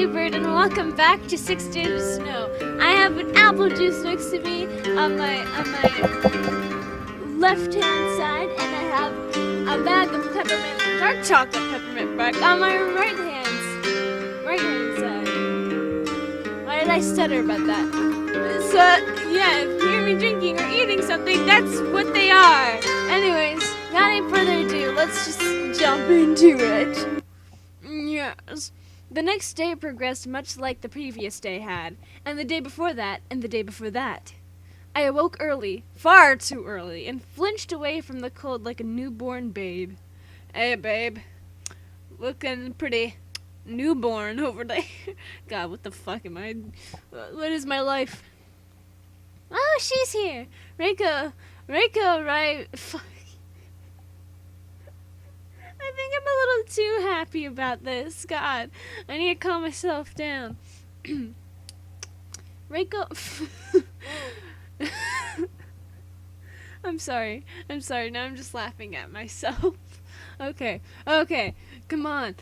Bluebird, and welcome back to 6 Days of Snow. I have an apple juice next to me on my left-hand side, and I have a bag of peppermint, dark chocolate peppermint bark on my right-hand side. Why did I stutter about that? So, yeah, if you hear me drinking or eating something, that's what they are. Anyways, without any further ado, let's just jump into it. Yes. The next day progressed much like the previous day had, and the day before that, and the day before that. I awoke early, far too early, and flinched away from the cold like a newborn babe. Hey, babe. Looking pretty newborn over there. God, what the fuck am I... What is my life? Oh, she's here. Reiko, right... Fuck. I think I'm a little too happy about this. God, I need to calm myself down. Reiko... I'm sorry. Now I'm just laughing at myself. Okay, come on.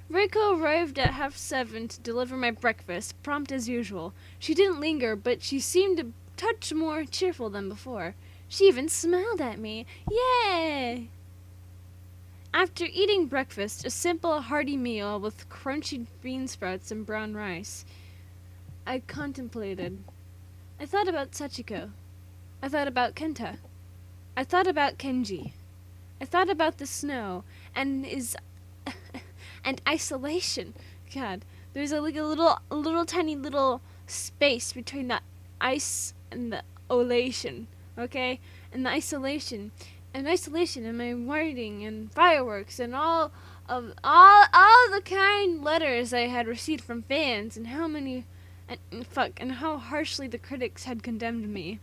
Reiko arrived at 7:30 to deliver my breakfast, prompt as usual. She didn't linger, but she seemed a touch more cheerful than before. She even smiled at me. Yay! After eating breakfast, a simple, hearty meal with crunchy bean sprouts and brown rice, I contemplated. I thought about Sachiko. I thought about Kenta. I thought about Kenji. I thought about the snow and and isolation. God, there's a little tiny little space between the ice and the olation. Okay, and the isolation. And isolation and my writing and fireworks and all the kind letters I had received from fans and how harshly the critics had condemned me.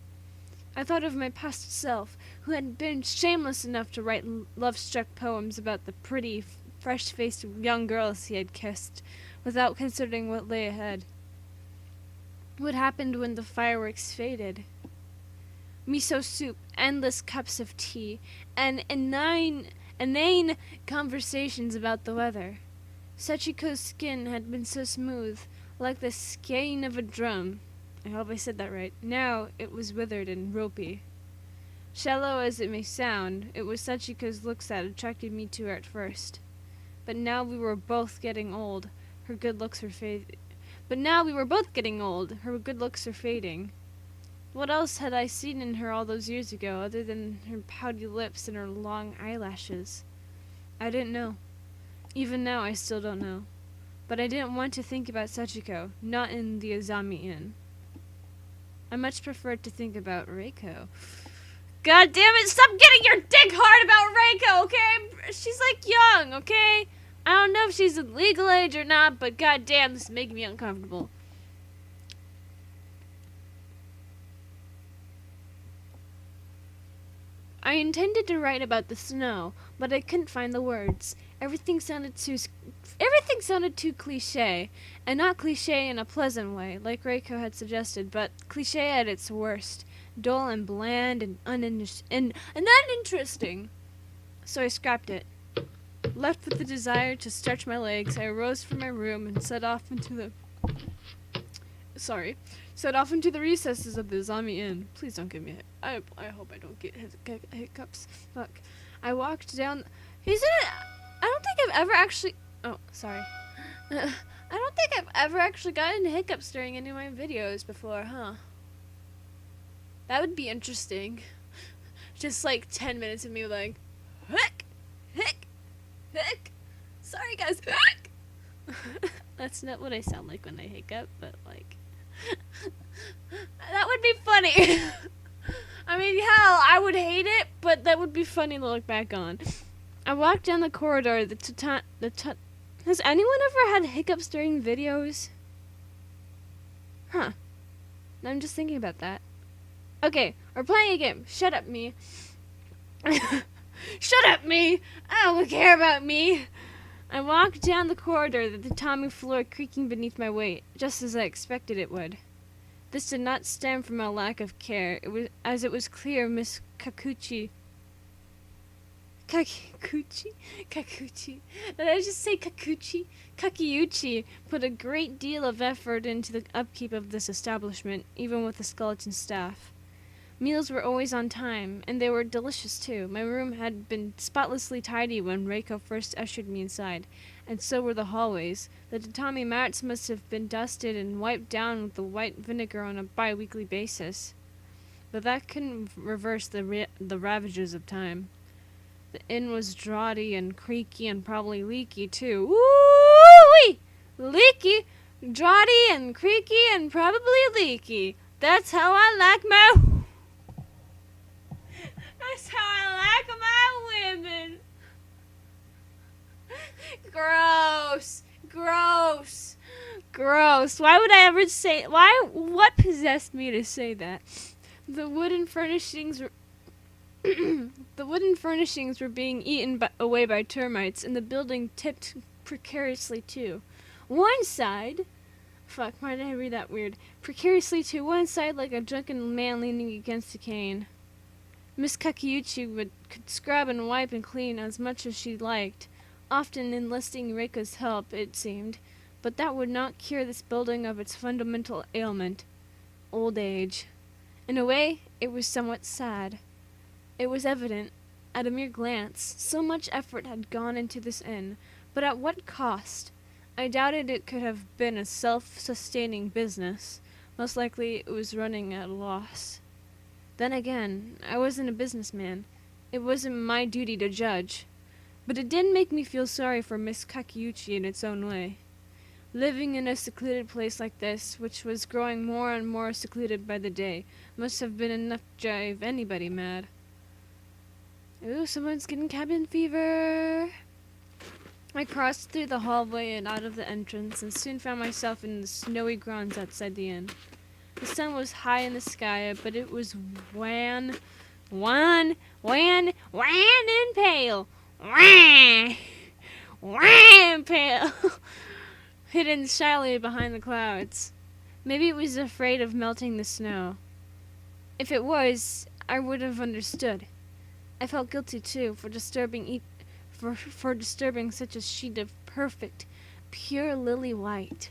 I thought of my past self, who had been shameless enough to write love-struck poems about the pretty, fresh-faced young girls he had kissed, without considering what lay ahead. What happened when the fireworks faded? Miso soup, endless cups of tea, and inane conversations about the weather. Sachiko's skin had been so smooth, like the skein of a drum. I hope I said that right. Now it was withered and ropey. Shallow as it may sound, it was Sachiko's looks that attracted me to her at first. But now we were both getting old. Her good looks were fading. What else had I seen in her all those years ago, other than her pouty lips and her long eyelashes? I didn't know. Even now, I still don't know. But I didn't want to think about Sachiko, not in the Azami Inn. I much preferred to think about Reiko. God damn it, stop getting your dick hard about Reiko, okay? She's like young, okay? I don't know if she's of legal age or not, but god damn, this is making me uncomfortable. I intended to write about the snow, but I couldn't find the words. Everything sounded too cliché, and not cliché in a pleasant way, like Reiko had suggested, but cliché at its worst, dull and bland and uninteresting. So I scrapped it. Left with the desire to stretch my legs, I arose from my room and set off into the recesses of the Azami Inn. Please don't give me I hope I don't get hiccups. Fuck. I walked down... I don't think I've ever actually... Oh, sorry. I don't think I've ever actually gotten hiccups during any of my videos before, huh? That would be interesting. Just like 10 minutes of me like... Hick! Sorry, guys. Hick! That's not what I sound like when I hiccup, but like... That would be funny. I mean, hell, I would hate it, but that would be funny to look back on. I walked down the corridor. Has anyone ever had hiccups during videos? Huh. I'm just thinking about that. Okay, we're playing a game. Shut up, me. Shut up, me. I don't care about me. I walked down the corridor, the tatami floor creaking beneath my weight, just as I expected it would. This did not stem from a lack of care. It was clear Miss Kakuchi? Kakuchi. Did I just say Kakuchi? Kakiuchi put a great deal of effort into the upkeep of this establishment, even with a skeleton staff. Meals were always on time, and they were delicious too. My room had been spotlessly tidy when Reiko first ushered me inside, and so were the hallways. The tatami mats must have been dusted and wiped down with the white vinegar on a bi-weekly basis. But that couldn't reverse the ravages of time. The inn was draughty and creaky and probably leaky too. Woo-wee! Leaky, draughty and creaky and probably leaky. That's how I like my... That's how I like my women. Gross. Gross. Gross. Why would I ever say... What possessed me to say that? The wooden furnishings were... The wooden furnishings were being eaten away by termites, and the building tipped precariously too. One side... Fuck, why did I read that weird? Precariously to one side like a drunken man leaning against a cane. Miss Kakiuchi could scrub and wipe and clean as much as she liked, often enlisting Reiko's help, it seemed, but that would not cure this building of its fundamental ailment, old age. In a way, it was somewhat sad. It was evident, at a mere glance, so much effort had gone into this inn, but at what cost? I doubted it could have been a self-sustaining business. Most likely it was running at a loss. Then again, I wasn't a businessman. It wasn't my duty to judge. But it did make me feel sorry for Miss Kakiuchi in its own way. Living in a secluded place like this, which was growing more and more secluded by the day, must have been enough to drive anybody mad. Ooh, someone's getting cabin fever. I crossed through the hallway and out of the entrance, and soon found myself in the snowy grounds outside the inn. The sun was high in the sky, but it was wan and pale. Wan pale. Hidden shyly behind the clouds. Maybe it was afraid of melting the snow. If it was, I would have understood. I felt guilty too for disturbing such a sheet of perfect, pure lily white.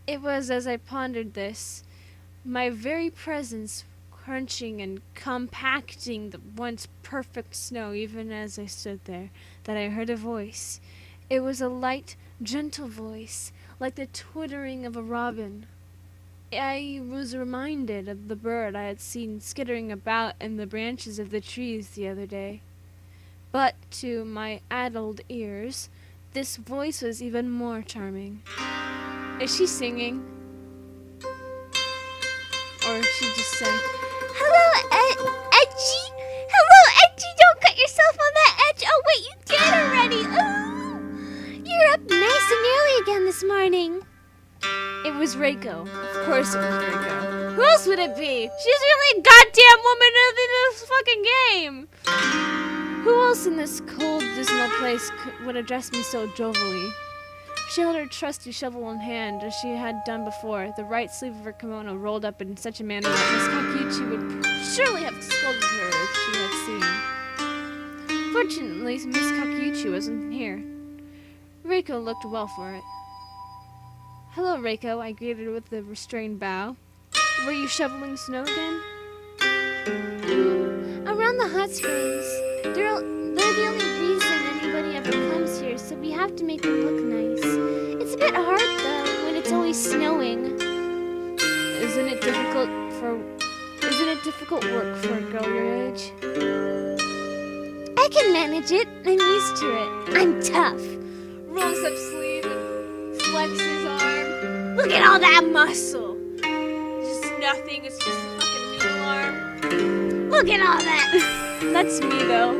It was as I pondered this, my very presence crunching and compacting the once perfect snow, even as I stood there, that I heard a voice. It was a light, gentle voice, like the twittering of a robin. I was reminded of the bird I had seen skittering about in the branches of the trees the other day. But to my addled ears, this voice was even more charming. Is she singing? Or is she just saying, "Hello, Edgy? Hello, Edgy, don't cut yourself on that edge. Oh, wait, you did already. Ooh, you're up nice and early again this morning." It was Reiko. Of course it was Reiko. Who else would it be? She's the only goddamn woman in this fucking game. Who else in this cold, dismal place would address me so jovially? She held her trusty shovel in hand, as she had done before, the right sleeve of her kimono rolled up in such a manner that Miss Kakiuchi would surely have scolded her if she had seen. Fortunately, Miss Kakiuchi wasn't here. Reiko looked well for it. "Hello, Reiko," I greeted with a restrained bow. "Were you shoveling snow again?" "Around the hot springs. They're the only reason anybody ever comes here, so we have to make them look nice. It's a bit hard, though, when it's always snowing." Isn't it difficult work for a girl your age?" "I can manage it. I'm used to it. I'm tough." Rolls up sleeve and flexes arm. "Look at all that muscle. It's just nothing. It's just a fucking noodle arm. Look at all that." That's me, though.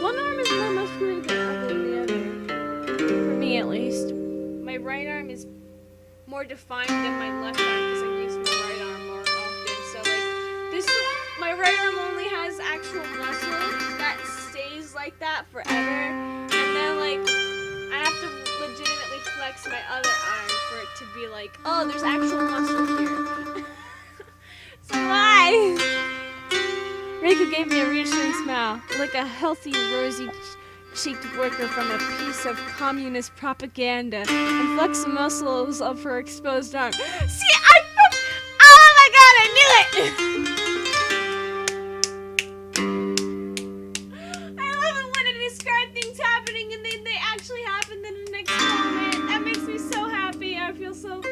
One arm is more muscular than the other. For me, at least. My right arm is more defined than my left arm because I use my right arm more often. So, my right arm only has actual muscle that stays like that forever. And then, I have to legitimately flex my other arm for it to be like, oh, there's actual muscle here. So why? Reiko Reiko gave me a reassuring smile, like a healthy, rosy-cheeked worker from a piece of communist propaganda, and flexed the muscles of her exposed arm. See, oh my god, I knew it! I love it when I describe things happening and then they actually happen in the next moment. That makes me so happy. I feel so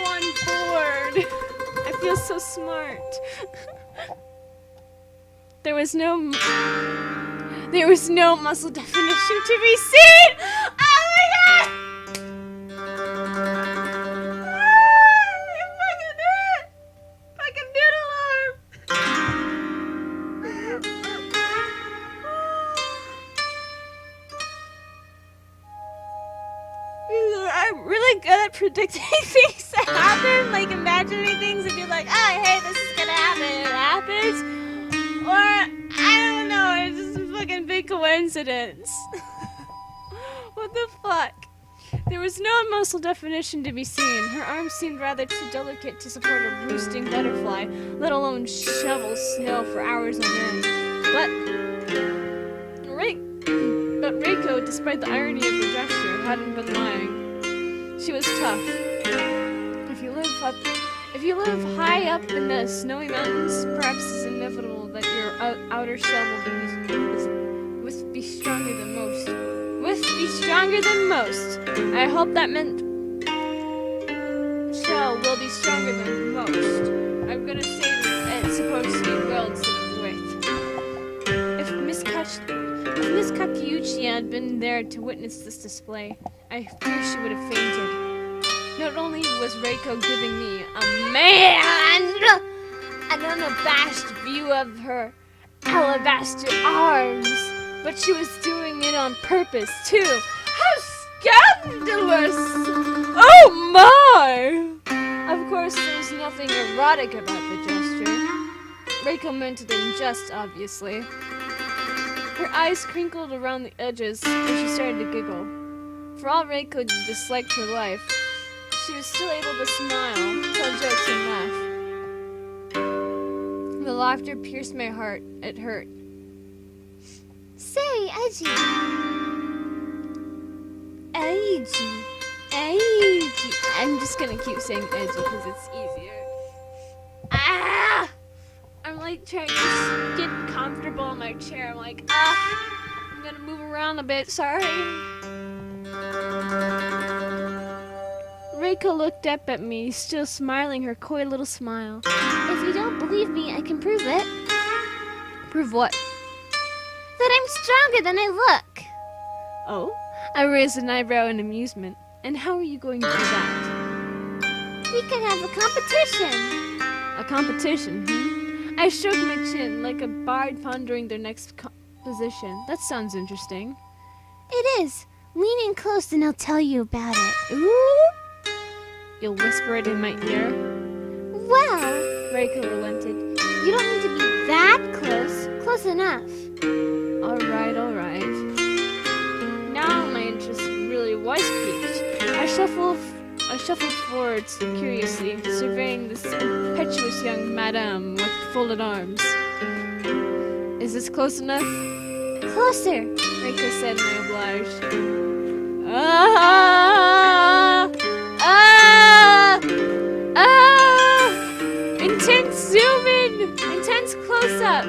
on board. I feel so smart. There was no muscle definition to be seen. Oh my god! Fucking doodle arm. I'm really good at predicting things that happen, like imagining things and be like, oh, hey, this is gonna happen, and it happens. Or, I don't know, it's just a fucking big coincidence. What the fuck? There was no muscle definition to be seen. Her arms seemed rather too delicate to support a roosting butterfly, let alone shovel snow for hours on end. But Reiko, despite the irony of her gesture, hadn't been lying. She was tough. If you live high up in the snowy mountains, perhaps it's inevitable that your outer shell will be stronger than most. Stronger than most. I hope that meant shell will be stronger than most. I'm gonna say that it's supposed to be will instead of with. If Miss Kakeuchi had been there to witness this display, I fear she would have fainted. Not only was Reiko giving me an unabashed view of her alabaster arms, but she was doing it on purpose, too. How scandalous! Oh my! Of course, there was nothing erotic about the gesture. Reiko meant it in jest, obviously. Her eyes crinkled around the edges, and she started to giggle. For all Reiko disliked her life, she was still able to smile, tell jokes, and laugh. The laughter pierced my heart. It hurt. Say, Edgy. I'm just gonna keep saying Edgy because it's easier. I'm like trying to get comfortable in my chair. I'm like, I'm gonna move around a bit, sorry. Reiko looked up at me, still smiling her coy little smile. If you don't believe me, I can prove it. Prove what? That I'm stronger than I look. Oh? I raised an eyebrow in amusement. And how are you going to do that? We can have a competition. A competition, I stroked my chin like a bard pondering their next composition. That sounds interesting. It is. Lean in close and I'll tell you about it. Ooh? You'll whisper it in my ear? Well, Reiko relented. You don't need to be that close. Close enough. Alright. Now my interest really was piqued. I shuffled forward curiously, surveying this impetuous young madame with folded arms. Is this close enough? Closer, Reiko said, and I obliged. Intense zoom in! Intense close-up!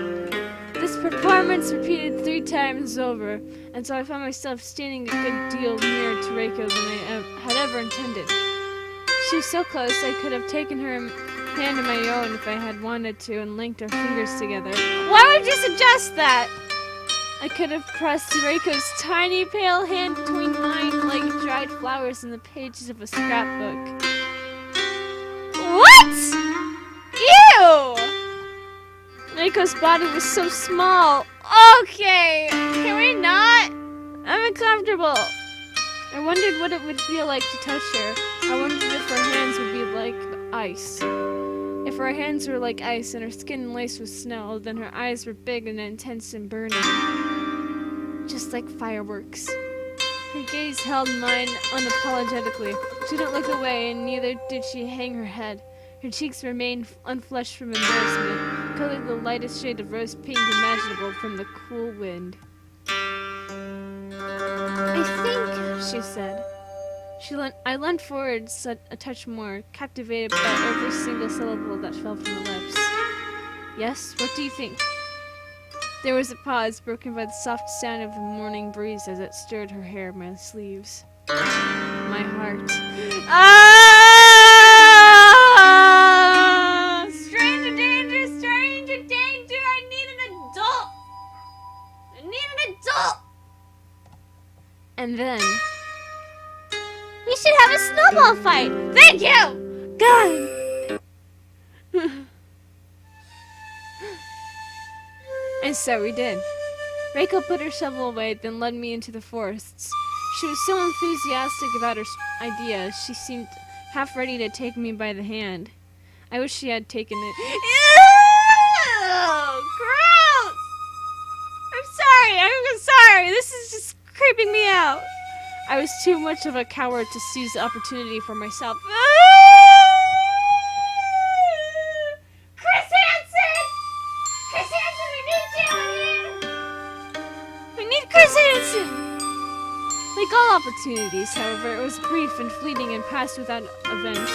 This performance repeated 3 times over, and so I found myself standing a good deal nearer to Reiko than I had ever intended. She was so close I could have taken her hand in my own if I had wanted to and linked our fingers together. Why would you suggest that? I could have pressed Reiko's tiny pale hand between mine like dried flowers in the pages of a scrapbook. What? Ew! Reiko's body was so small. Okay, can we not? I'm uncomfortable. I wondered what it would feel like to touch her. I wondered if her hands would be like ice. If her hands were like ice and her skin laced with snow, then her eyes were big and intense and burning. Just like fireworks. Her gaze held mine unapologetically. She didn't look away, and neither did she hang her head. Her cheeks remained unflushed from embarrassment, colored the lightest shade of rose pink imaginable from the cool wind. I think, she said. I leaned forward a touch more, captivated by every single syllable that fell from her lips. Yes, what do you think? There was a pause, broken by the soft sound of the morning breeze as it stirred her hair, my sleeves. My heart. Ah! Stranger danger, stranger danger! I need an adult! I need an adult! And then... we should have a snowball fight! Thank you! God! And so we did. Reiko put her shovel away, then led me into the forests. She was so enthusiastic about her idea, she seemed half ready to take me by the hand. I wish she had taken it. Ew! Gross! I'm sorry, this is just creeping me out. I was too much of a coward to seize the opportunity for myself. Chris Hansen! Chris Hansen, we need you in here! We need Chris Hansen! Like all opportunities, however, it was brief and fleeting and passed without event.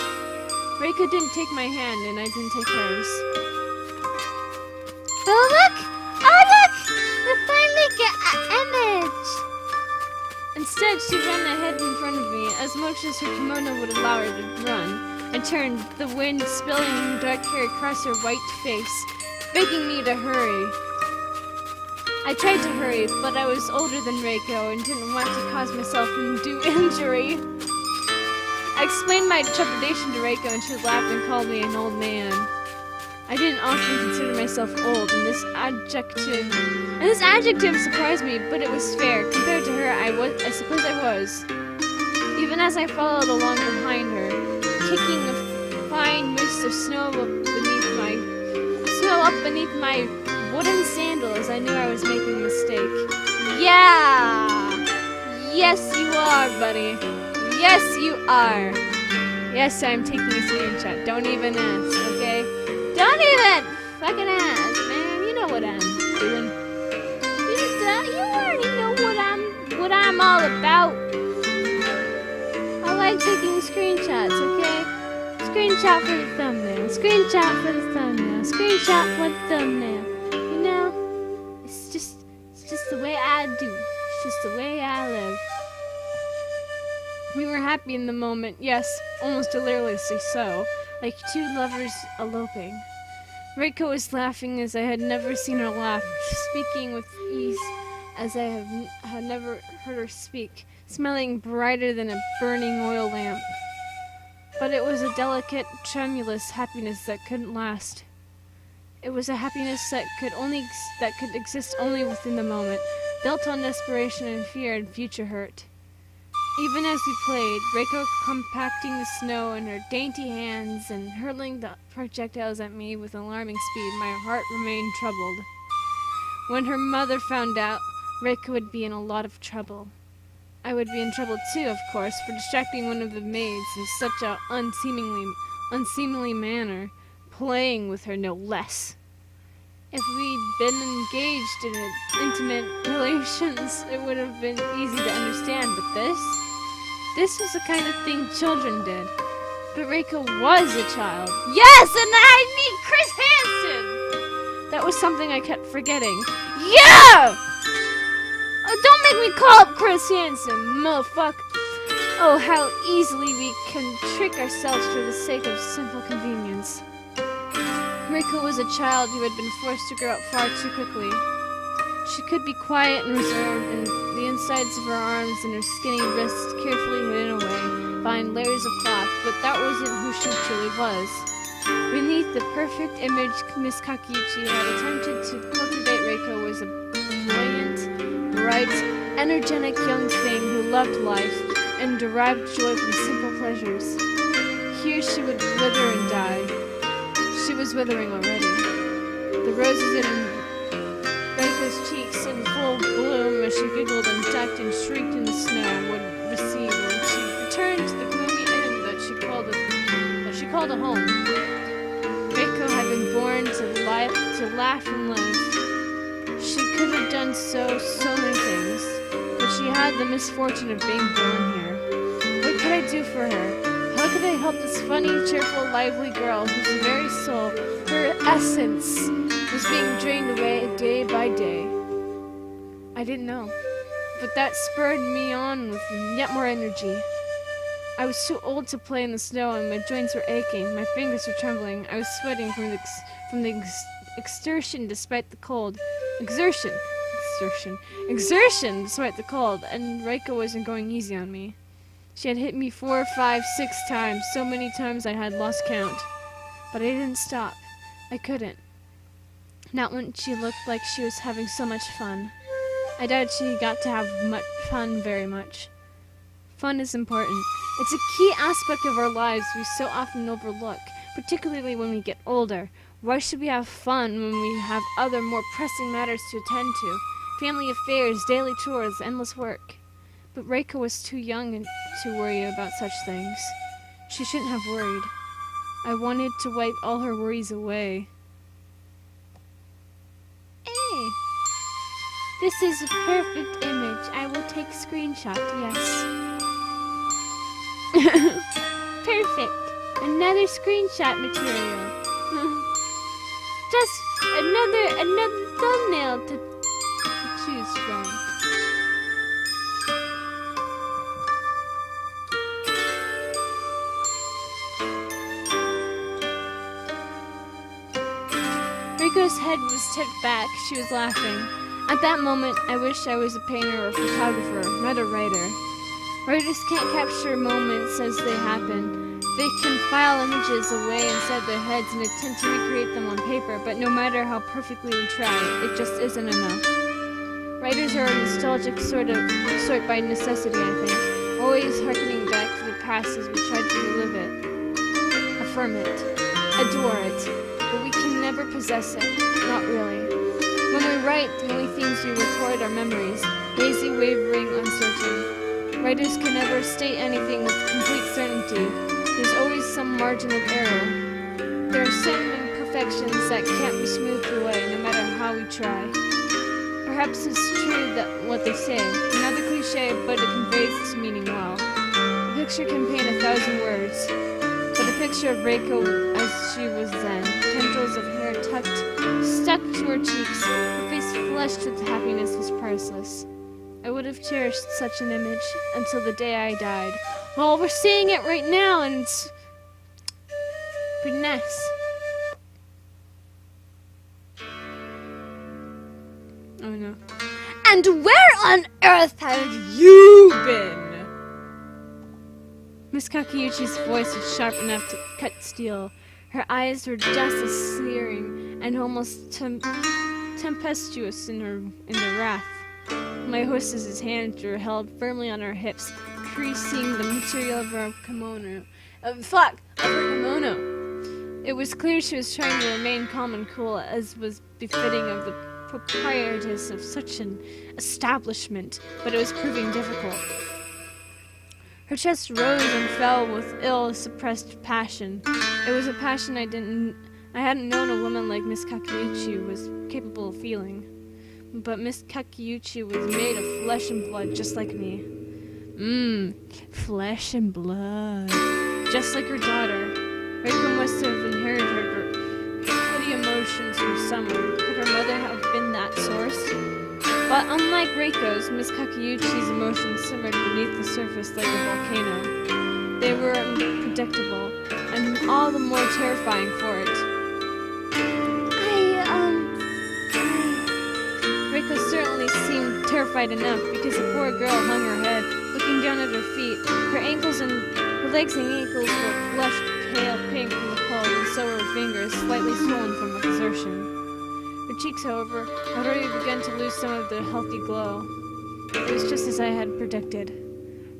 Reiko didn't take my hand, and I didn't take hers. Oh, look! We finally get an image! Instead, she ran ahead in front of me, as much as her kimono would allow her to run, and turned, the wind spilling her dark hair across her white face, begging me to hurry. I tried to hurry, but I was older than Reiko and didn't want to cause myself undue injury. I explained my trepidation to Reiko, and she laughed and called me an old man. I didn't often consider myself old, and this adjective surprised me, but it was fair. Compared to her, I suppose I was. Even as I followed along behind her, kicking a fine mist of snow up beneath my wooden sandals, I knew I was making a mistake. Yeah! Yes, you are, buddy. Yes, you are. Yes, I'm taking a screenshot. Don't even ask, okay? Don't even fucking ask, man. You know what I'm doing. You already know what I'm all about. I like taking screenshots, okay? Screenshot for the thumbnail. Screenshot for the thumbnail. Screenshot for the thumbnail. You know, it's just the way I do. It's just the way I live. We were happy in the moment, yes, almost deliriously so, like two lovers eloping. Reiko was laughing as I had never seen her laugh, speaking with ease as I had never heard her speak, smelling brighter than a burning oil lamp. But it was a delicate, tremulous happiness that couldn't last. It was a happiness that could exist only within the moment, built on desperation and fear and future hurt. Even as we played, Reiko compacting the snow in her dainty hands and hurling the projectiles at me with alarming speed, my heart remained troubled. When her mother found out, Reiko would be in a lot of trouble. I would be in trouble too, of course, for distracting one of the maids in such a unseemly manner, playing with her no less. If we'd been engaged in intimate relations, it would have been easy to understand, but this was the kind of thing children did. But Reiko was a child. Yes, and I need Chris Hansen! That was something I kept forgetting. Yeah! Oh, don't make me call up Chris Hansen, motherfucker. Oh, how easily we can trick ourselves for the sake of simple convenience. Reiko was a child who had been forced to grow up far too quickly. She could be quiet and reserved, and the insides of her arms and her skinny wrists carefully hidden away behind layers of cloth, but that wasn't who she truly was. Beneath the perfect image Miss Kakichi had attempted to cultivate, Reiko was a brilliant, bright, energetic young thing who loved life and derived joy from simple pleasures. Here she would wither and die. She was withering already. The roses in Reiko's cheeks in full bloom as she giggled and ducked and shrieked in the snow would recede when she returned to the gloomy inn that she called a home. Reiko had been born to to laugh and live. She could have done so many things, but she had the misfortune of being born here. What could I do for her? How could I help this funny, cheerful, lively girl whose very soul, her essence, was being drained away day by day? I didn't know, but that spurred me on with yet more energy. I was too old to play in the snow, and my joints were aching. My fingers were trembling. I was sweating from the exertion despite the cold. Exertion despite the cold, and Reiko wasn't going easy on me. She had hit me 4, 5, 6 times, so many times I had lost count. But I didn't stop. I couldn't. Not when she looked like she was having so much fun. I doubt she got to have much fun very much. Fun is important. It's a key aspect of our lives we so often overlook, particularly when we get older. Why should we have fun when we have other more pressing matters to attend to? Family affairs, daily chores, endless work. But Reiko was too young to worry about such things. She shouldn't have worried. I wanted to wipe all her worries away. Hey! This is a perfect image. I will take screenshot, yes. Perfect. Another screenshot material. Just another thumbnail to choose from. Riko's head was tipped back. She was laughing. At that moment, I wished I was a painter or photographer, not a writer. Writers can't capture moments as they happen. They can file images away inside their heads and attempt to recreate them on paper, but no matter how perfectly we try, it just isn't enough. Writers are a nostalgic sort by necessity, I think, always harkening back to the past as we try to relive it, affirm it, adore it, but we can never possess it, not really. When we write, the only things we record are memories, hazy, wavering, uncertain. Writers can never state anything with complete certainty. There's always some margin of error. There are some imperfections that can't be smoothed away, no matter how we try. Perhaps it's true that what they say, another cliche, but it conveys its meaning well. A picture can paint 1,000 words, but a picture of Reiko as she was then, tendrils of hair stuck to her cheeks, her face flushed with happiness, was priceless. I would have cherished such an image until the day I died. Well, we're seeing it right now, and it's pretty nice. Oh no. And where on earth have you been? Miss Kakeuchi's voice was sharp enough to cut steel. Her eyes were just as searing and almost tempestuous in their wrath. My hostess's hands were held firmly on her hips, creasing the material of her kimono. Of her kimono. It was clear she was trying to remain calm and cool, as was befitting of the proprietress of such an establishment, but it was proving difficult. Her chest rose and fell with ill-suppressed passion. It was a passion I hadn't known a woman like Miss Kakeuchi was capable of feeling. But Miss Kakeuchi was made of flesh and blood, just like me. Flesh and blood. Just like her daughter. Reiko must have inherited her pretty emotions from someone. Could her mother have been that source? But unlike Reiko's, Miss Kakeuchi's emotions simmered beneath the surface like a volcano. They were unpredictable, and all the more terrifying for it. Reiko certainly seemed terrified enough, because the poor girl hung her head, looking down at her feet. Her legs and ankles were flushed pale pink from the cold, and so were her fingers, slightly swollen from exertion. Her cheeks, however, had already begun to lose some of their healthy glow. It was just as I had predicted.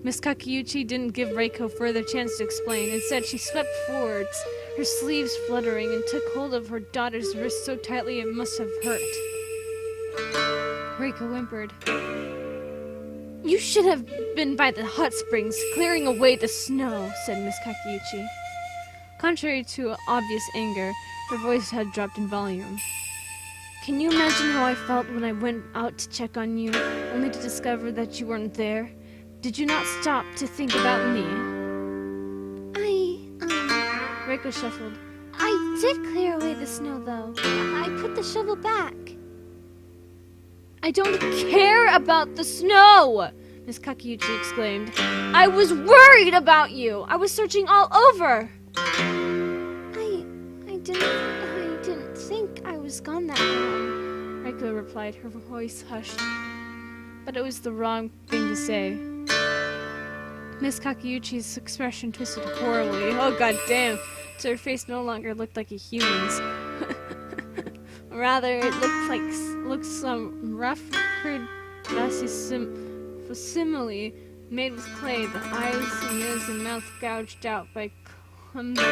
Miss Kakeuchi didn't give Reiko further chance to explain. Instead, she swept forwards, her sleeves fluttering, and took hold of her daughter's wrist so tightly it must have hurt. Reiko whimpered. You should have been by the hot springs, clearing away the snow, said Miss Kakeuchi. Contrary to obvious anger, her voice had dropped in volume. Can you imagine how I felt when I went out to check on you, only to discover that you weren't there? Did you not stop to think about me? Reiko shuffled. I did clear away the snow, though. I put the shovel back. I don't care about the snow! Miss Kakiuchi exclaimed. I was worried about you! I was searching all over! I didn't think I was gone that long, Reiko replied, her voice hushed. But it was the wrong thing to say. Miss Kakiuchi's expression twisted horribly. Oh, goddamn! So her face no longer looked like a human's. Rather, it looked some rough, crude, glassy facsimile made with clay, the eyes and nose and mouth gouged out by clumsy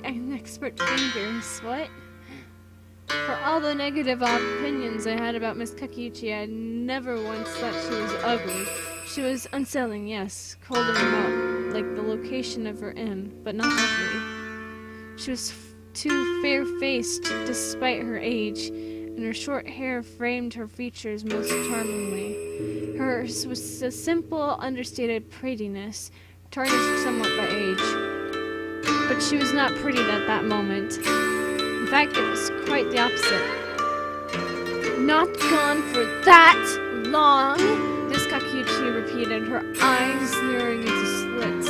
and expert fingers. What? For all the negative opinions I had about Miss Kakiuchi, I never once thought she was ugly. She was unsettling, yes, cold and remote, like the location of her inn, but not ugly. She was too fair-faced despite her age, and her short hair framed her features most charmingly. Hers was a simple, understated prettiness, tarnished somewhat by age. But she was not pretty at that moment. In fact, it was quite the opposite. Not gone for that long, Miss Kakiuchi repeated, her eyes narrowing into slits.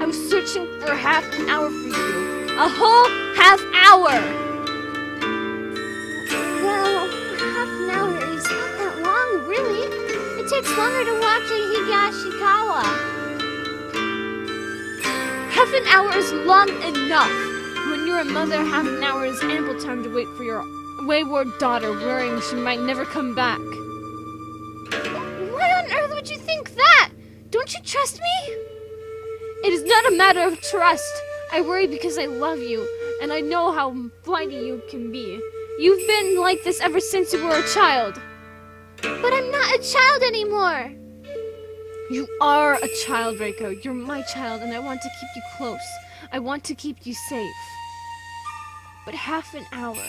I was searching for half an hour for you. A whole half hour! Well, half an hour is not that long, really. It takes longer to walk to Higashikawa. Half an hour is long enough. When you're a mother, half an hour is ample time to wait for your wayward daughter, worrying she might never come back. Why on earth would you think that? Don't you trust me? It is not a matter of trust. I worry because I love you, and I know how flighty you can be. You've been like this ever since you were a child. But I'm not a child anymore. You are a child, Reiko. You're my child, and I want to keep you close. I want to keep you safe. But half an hour.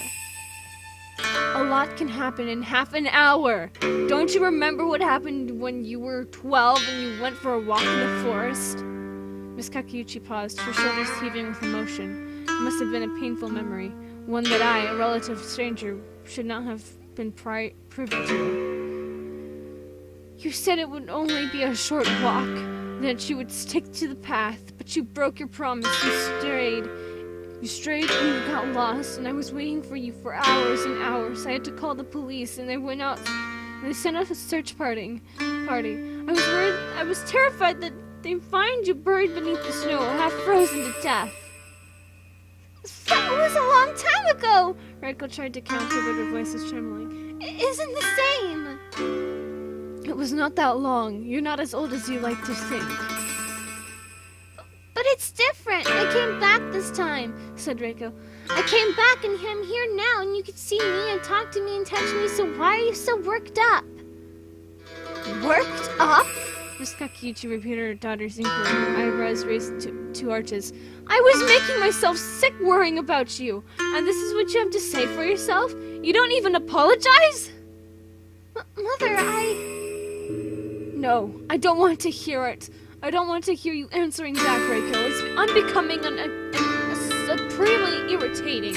A lot can happen in half an hour. Don't you remember what happened when you were 12 and you went for a walk in the forest? Miss Kakiuchi paused, her shoulders heaving with emotion. It must have been a painful memory, one that I, a relative stranger, should not have been privy to. You said it would only be a short walk, that you would stick to the path, but you broke your promise. You strayed and you got lost, and I was waiting for you for hours and hours. I had to call the police, and they went out, and they sent out a search party. I was worried, I was terrified that they'd find you buried beneath the snow, half frozen to death. That was a long time ago! Reiko tried to counter, but her voice was trembling. It isn't the same! It was not that long. You're not as old as you like to think. But it's different. I came back this time, said Reiko. I came back and I'm here now, and you could see me and talk to me and touch me, so why are you so worked up? Worked up? Miss Kakiuchi repeated her daughter's inquiry, her eyebrows raised to arches. I was making myself sick worrying about you, and this is what you have to say for yourself? You don't even apologize? Mother, No, I don't want to hear it. I don't want to hear you answering back, Reiko. It's unbecoming and supremely irritating.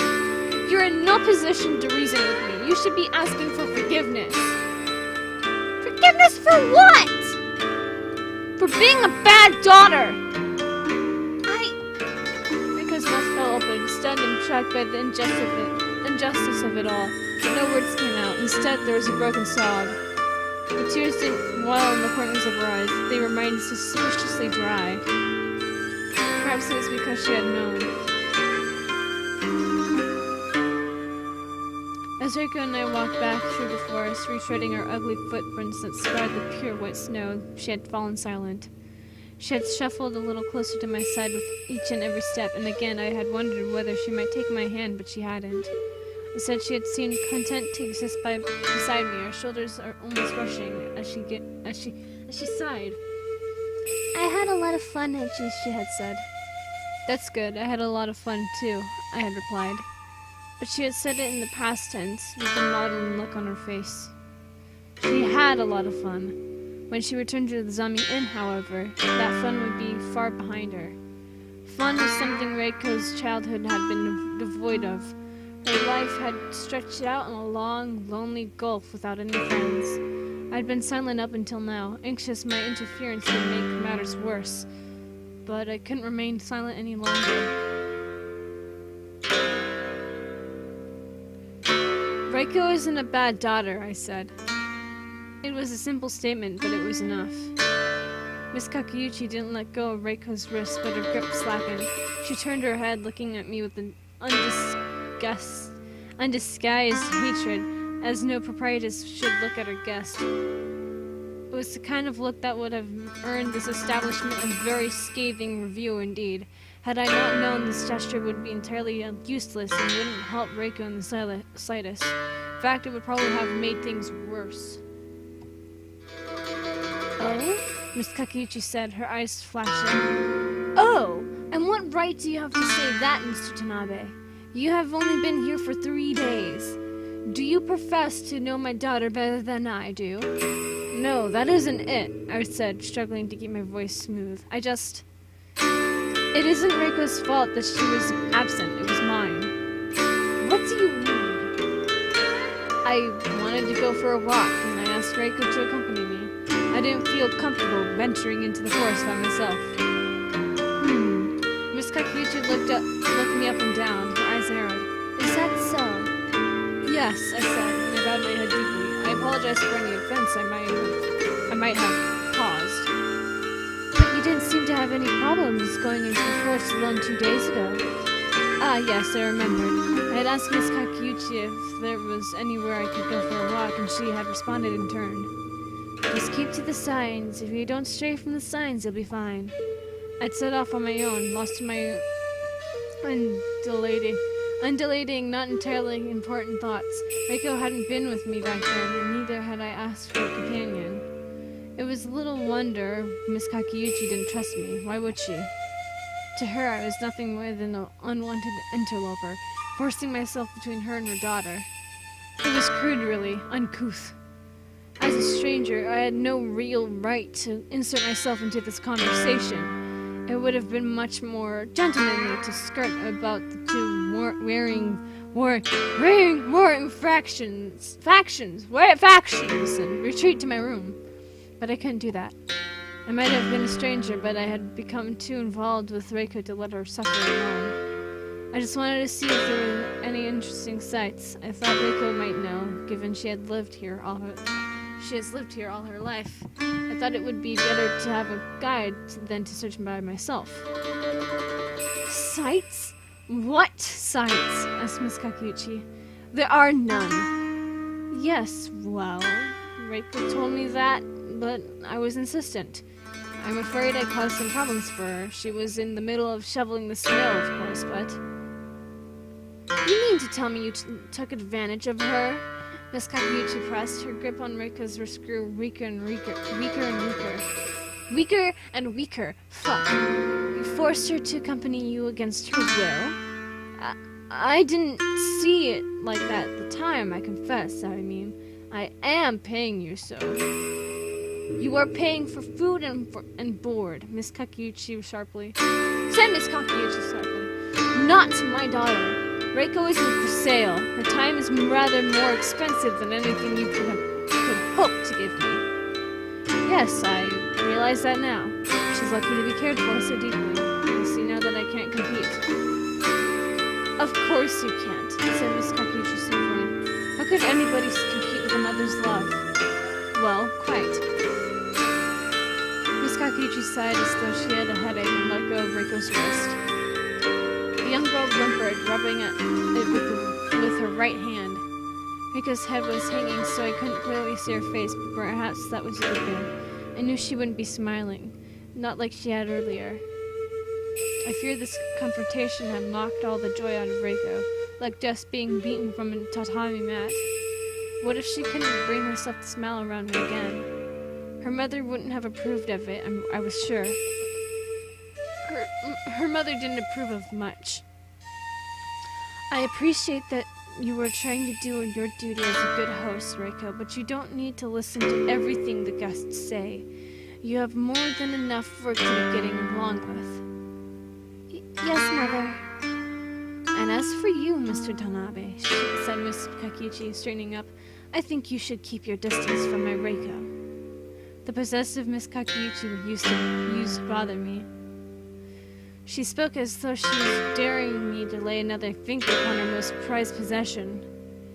You're in no position to reason with me. You should be asking for forgiveness. Forgiveness for what? For being a bad daughter! Reiko's mouth fell open, stunned and shocked by the injustice of it all. But no words came out. Instead, there was a broken sob. The tears didn't well in the corners of her eyes. They remained suspiciously dry. Perhaps it was because she had known. As Reiko and I walked back through the forest, retreading our ugly footprints that scarred the pure white snow, she had fallen silent. She had shuffled a little closer to my side with each and every step, and again I had wondered whether she might take my hand, but she hadn't. Instead, she had seemed content to exist beside me, her shoulders are almost brushing as she sighed. I had a lot of fun, she had said. That's good. I had a lot of fun, too, I had replied. but she had said it in the past tense with a maudlin look on her face. She had a lot of fun. When she returned to the zombie inn, however, that fun would be far behind her. Fun was something Reiko's childhood had been devoid of. Her life had stretched out in a long, lonely gulf without any friends. I'd been silent up until now, anxious my interference would make matters worse. But I couldn't remain silent any longer. Reiko isn't a bad daughter, I said. It was a simple statement, but it was enough. Miss Kakeuchi didn't let go of Reiko's wrist, but her grip slackened. She turned her head, looking at me with an undisguised hatred, as no proprietress should look at her guest. It was the kind of look that would have earned this establishment a very scathing review indeed, had I not known this gesture would be entirely useless and wouldn't help Reiko in the slightest. In fact, it would probably have made things worse. Oh? Miss Kakeuchi said, her eyes flashing. Oh! And what right do you have to say that, Mr. Tanabe? You have only been here for 3 days. Do you profess to know my daughter better than I do? No, that isn't it, I said, struggling to keep my voice smooth. It isn't Reiko's fault that she was absent. It was mine. What do you mean? I wanted to go for a walk, and I asked Reiko to accompany me. I didn't feel comfortable venturing into the forest by myself. Miss Kakeuchi looked me up and down, her eyes narrowed. Is that so? Yes, I said, and I bowed my head deeply. I apologize for any offense I might have caused. But you didn't seem to have any problems going into the forest alone 2 days ago. Ah, yes, I remembered. I had asked Miss Kakeuchi if there was anywhere I could go for a walk, and she had responded in turn. Just keep to the signs. If you don't stray from the signs, you'll be fine. I'd set off on my own, lost to my undulating, not entirely important thoughts. Reiko hadn't been with me back then, and neither had I asked for a companion. It was little wonder Miss Kakeuchi didn't trust me. Why would she? To her, I was nothing more than an unwanted interloper, forcing myself between her and her daughter. It was crude, really, uncouth. As a stranger, I had no real right to insert myself into this conversation. It would have been much more gentlemanly to skirt about the two warring factions and retreat to my room. But I couldn't do that. I might have been a stranger, but I had become too involved with Reiko to let her suffer alone. I just wanted to see if there were any interesting sights. I thought Reiko might know, given she has lived here all her life. I thought it would be better to have a guide than to search by myself. Sights? What sights? Asked Miss Kakeuchi. There are none. Yes, well, Reiko told me that, but I was insistent. I'm afraid I caused some problems for her. She was in the middle of shoveling the snow, of course, but... You mean to tell me you took advantage of her? Miss Kakeuchi pressed. Her grip on Reiko's wrist grew weaker and weaker. Weaker and weaker. Fuck. You forced her to accompany you against her will? I didn't see it like that at the time, I confess. I mean, I am paying you so. You are paying for food and board, Miss Kakeuchi sharply. Said Miss Kakeuchi sharply. Not my daughter. Reiko isn't for sale. Her time is rather more expensive than anything you could hope to give me. Yes, I realize that now. She's lucky to be cared for so deeply. I see now that I can't compete. Of course you can't, said Miss Kakeuchi simply. How could anybody compete with a mother's love? Well, quite. Miss Kakeuchi sighed as though she had a headache and let go of Reiko's wrist. The young girl whimpered, rubbing it with her right hand. Reiko's head was hanging, so I couldn't clearly see her face, but perhaps that was good. I knew she wouldn't be smiling, not like she had earlier. I feared this confrontation had knocked all the joy out of Reiko, like just being beaten from a tatami mat. What if she couldn't bring herself to smile around me again? Her mother wouldn't have approved of it, I was sure. Her mother didn't approve of much. I appreciate that you were trying to do your duty as a good host, Reiko, but you don't need to listen to everything the guests say. You have more than enough work to be getting along with. Yes, Mother. And as for you, Mr. Tanabe, said Miss Kakiuchi, straightening up, I think you should keep your distance from my Reiko. The possessive Miss Kakiuchi used to bother me. She spoke as though she was daring me to lay another finger upon her most prized possession.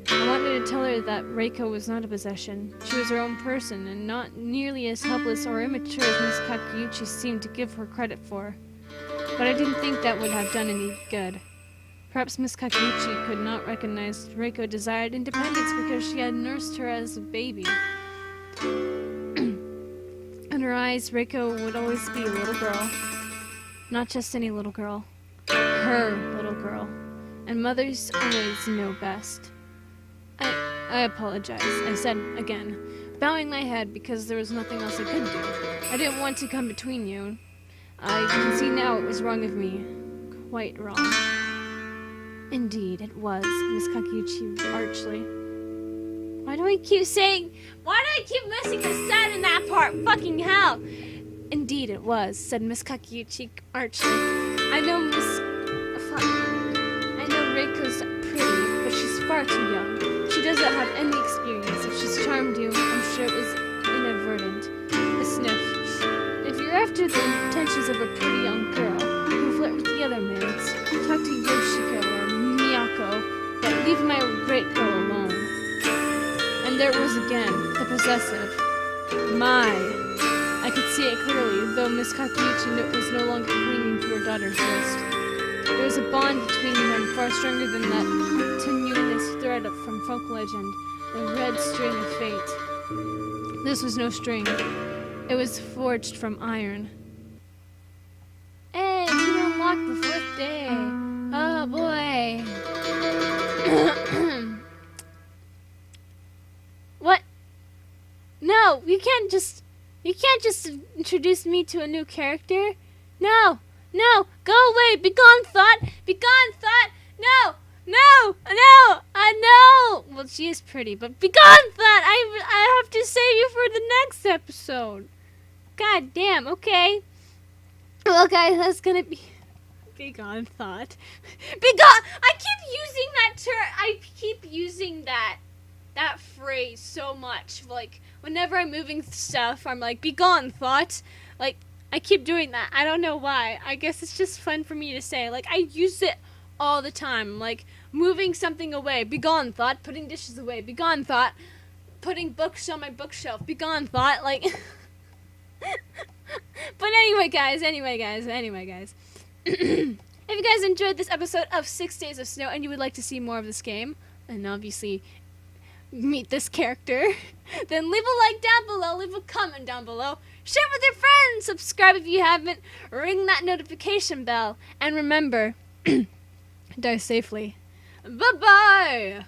I wanted to tell her that Reiko was not a possession. She was her own person, and not nearly as helpless or immature as Miss Kakiuchi seemed to give her credit for. But I didn't think that would have done any good. Perhaps Miss Kakiuchi could not recognize Reiko desired independence because she had nursed her as a baby. In her eyes, Reiko would always be a little girl. Not just any little girl. Her little girl. And mothers always know best. I apologize, I said again, bowing my head because there was nothing else I could do. I didn't want to come between you. I can see now it was wrong of me. Quite wrong. Indeed, it was, Miss Kakiuchi archly. Why do I keep missing the sad in that part? Fucking hell! Indeed it was, said Miss Kakiuchi archly. I know Reiko's pretty, but she's far too young. She doesn't have any experience. If she's charmed you, I'm sure it was inadvertent. A sniff. If you're after the attentions of a pretty young girl who flirt with the other maids, talk to Yoshiko or Miyako, but leave my Reiko alone. And there it was again, the possessive. My. I could see it clearly, though Miss Kakiuchi was no longer clinging to her daughter's wrist. There was a bond between them far stronger than that tenuous thread from folk legend, the red string of fate. This was no string. It was forged from iron. Hey, we unlocked the 4th day. Oh boy. What? No, you can't just introduce me to a new character. No, go away, be gone, thought, no, I know. Well, she is pretty, but be gone, thought, I have to save you for the next episode. God damn, okay. Well, guys, that's gonna be gone, thought. Be gone. I keep using that phrase so much. Like, whenever I'm moving stuff, I'm like, be gone, thought. Like, I keep doing that. I don't know why. I guess it's just fun for me to say. Like, I use it all the time. Like, moving something away, be gone, thought. Putting dishes away, be gone, thought. Putting books on my bookshelf, be gone, thought. Like, but anyway, guys. If you guys enjoyed this episode of 6 Days of Snow and you would like to see more of this game, and obviously meet this character, then leave a like down below, leave a comment down below, share with your friends, subscribe if you haven't, ring that notification bell, and remember, die safely. Bye-bye!